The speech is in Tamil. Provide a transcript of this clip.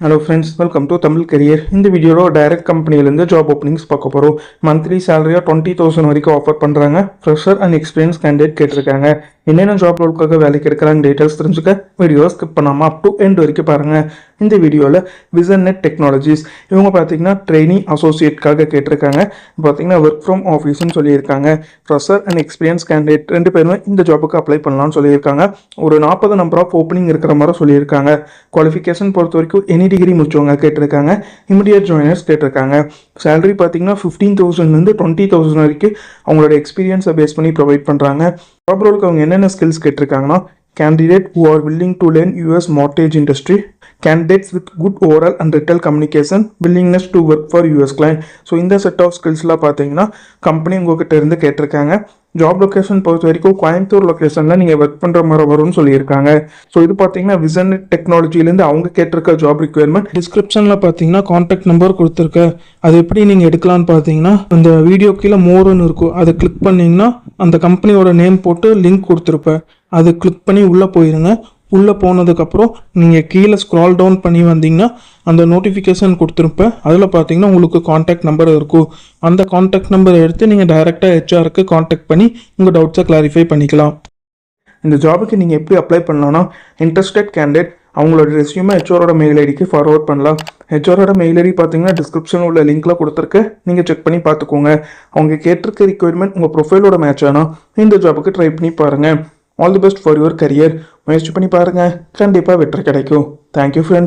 Hello friends, welcome to Tamil career. இந்த வீடியோவில் டைரக்ட் கம்பெனிலேருந்து ஜாப் ஓப்பனிங்ஸ் பார்க்க போகிறோம். மந்த்லி சேலரியாக 20,000 வரைக்கும் ஆஃபர் பண்ணுறாங்க. ஃப்ரெஷர் அண்ட் எக்ஸ்பீரியன்ஸ் கேண்டிடேட் கேட்டிருக்காங்க. என்னென்ன ஜாப் ரோலுக்காக வேலைக்கு எடுக்கிறாங்க டீட்டெயில்ஸ் தெரிஞ்சுக்க வீடியோவை ஸ்கிப் பண்ணாமல் அப் டு எண்ட் வரைக்கும் பாருங்கள். இந்த வீடியோவில் விசன்நெட் டெக்னாலஜிஸ் இவங்க பார்த்தீங்கன்னா ட்ரெயினிங் அசோசியேட்காக கேட்டிருக்காங்க. பார்த்தீங்கன்னா ஒர்க் ஃப்ரம் ஆஃபீஸ்னு சொல்லியிருக்காங்க. ஃப்ரெஷர் அண்ட் எக்ஸ்பீரியன்ஸ் கேண்டிடேட் ரெண்டு பேருமே இந்த ஜாபுக்கு அப்ளை பண்ணலாம்னு சொல்லியிருக்காங்க. ஒரு 40 நம்பர் ஆஃப் ஓப்பனிங் இருக்கிற மாதிரி சொல்லியிருக்காங்க. குவாலிஃபிகேஷன் பொறுத்த வரைக்கும் எனி டிகிரி முடிச்சவங்க கேட்டிருக்காங்க. இமிடியட் ஜாயினர்ஸ் கேட்டிருக்காங்க. சேலரி பார்த்தீங்கன்னா 15,000லேருந்து 20,000 வரைக்கும் அவங்களோட எக்ஸ்பீரியன்ஸை பேஸ் பண்ணி ப்ரொவைட் பண்ணுறாங்க. ஜாப் ரோலுக்கு அவங்க என்னென்ன skills கேட்டிருக்காங்கன்னா candidate who are willing to learn US mortgage industry, candidates with good oral and written communication, willingness to work for US client. So இந்த செட் ஆஃப் ஸ்கில்ஸ்லாம் பார்த்தீங்கன்னா கம்பெனி உங்ககிட்ட இருந்து கேட்டிருக்காங்க. ஜாப் லொக்கேஷன் பொறுத்த வரைக்கும் கோயம்புத்தூர் லொக்கேஷனில் நீங்கள் ஒர்க் பண்ணுற மாதிரி வரும்னு சொல்லியிருக்காங்க. ஸோ இது பார்த்தீங்கன்னா விசன்நெட் டெக்னாலஜிலேருந்து அவங்க கேட்டிருக்க ஜாப் ரிக்யர்மெண்ட். டிஸ்கிரிப்ஷனில் பார்த்தீங்கன்னா கான்டாக்ட் நம்பர் கொடுத்துருக்க. அது எப்படி நீங்கள் எடுக்கலான்னு பார்த்தீங்கன்னா அந்த வீடியோ கீழே மோர்னு இருக்கும், அதை கிளிக் பண்ணிங்கன்னா அந்த கம்பெனியோட நேம் போட்டு லிங்க் கொடுத்துருப்பேன். அது கிளிக் பண்ணி உள்ளே போயிருங்க. உள்ளே போனதுக்கப்புறம் நீங்கள் கீழே ஸ்க்ரால் டவுன் பண்ணி வந்தீங்கன்னா அந்த நோட்டிஃபிகேஷன் கொடுத்துருப்பேன். அதில் பார்த்தீங்கன்னா உங்களுக்கு காண்டாக்ட் நம்பர் இருக்கும். அந்த காண்டாக்ட் நம்பரை எடுத்து நீங்கள் டைரெக்டாக ஹெச்ஆருக்கு காண்டாக்ட் பண்ணி உங்கள் டவுட்ஸை கிளாரிஃபை பண்ணிக்கலாம். இந்த ஜாபுக்கு நீங்கள் எப்படி அப்ளை பண்ணலாம்னா இன்ட்ரெஸ்டட் கேண்டிடேட் அவங்களோட ரெஸ்யூமை ஹெச்ஆரோட மெயில் ஐடிக்கு ஃபார்வர்ட் பண்ணலாம். ஹெச்ஆரோட மெயில் ஐடி பார்த்தீங்கன்னா டிஸ்கிரிப்ஷன் உள்ள லிங்க்ல கொடுத்துருக்கு, நீங்கள் செக் பண்ணி பார்த்துக்கோங்க. அவங்க கேட்டிருக்க ரிக்வயர்மெண்ட் உங்கள் ப்ரொஃபைலோட மேட்ச் ஆனால் இந்த ஜாபுக்கு ட்ரை பண்ணி பாருங்கள். All the best for your career. முயற்சி பண்ணி பாருங்கள், கண்டிப்பாக வெற்றி கிடைக்கும். Thank you friends.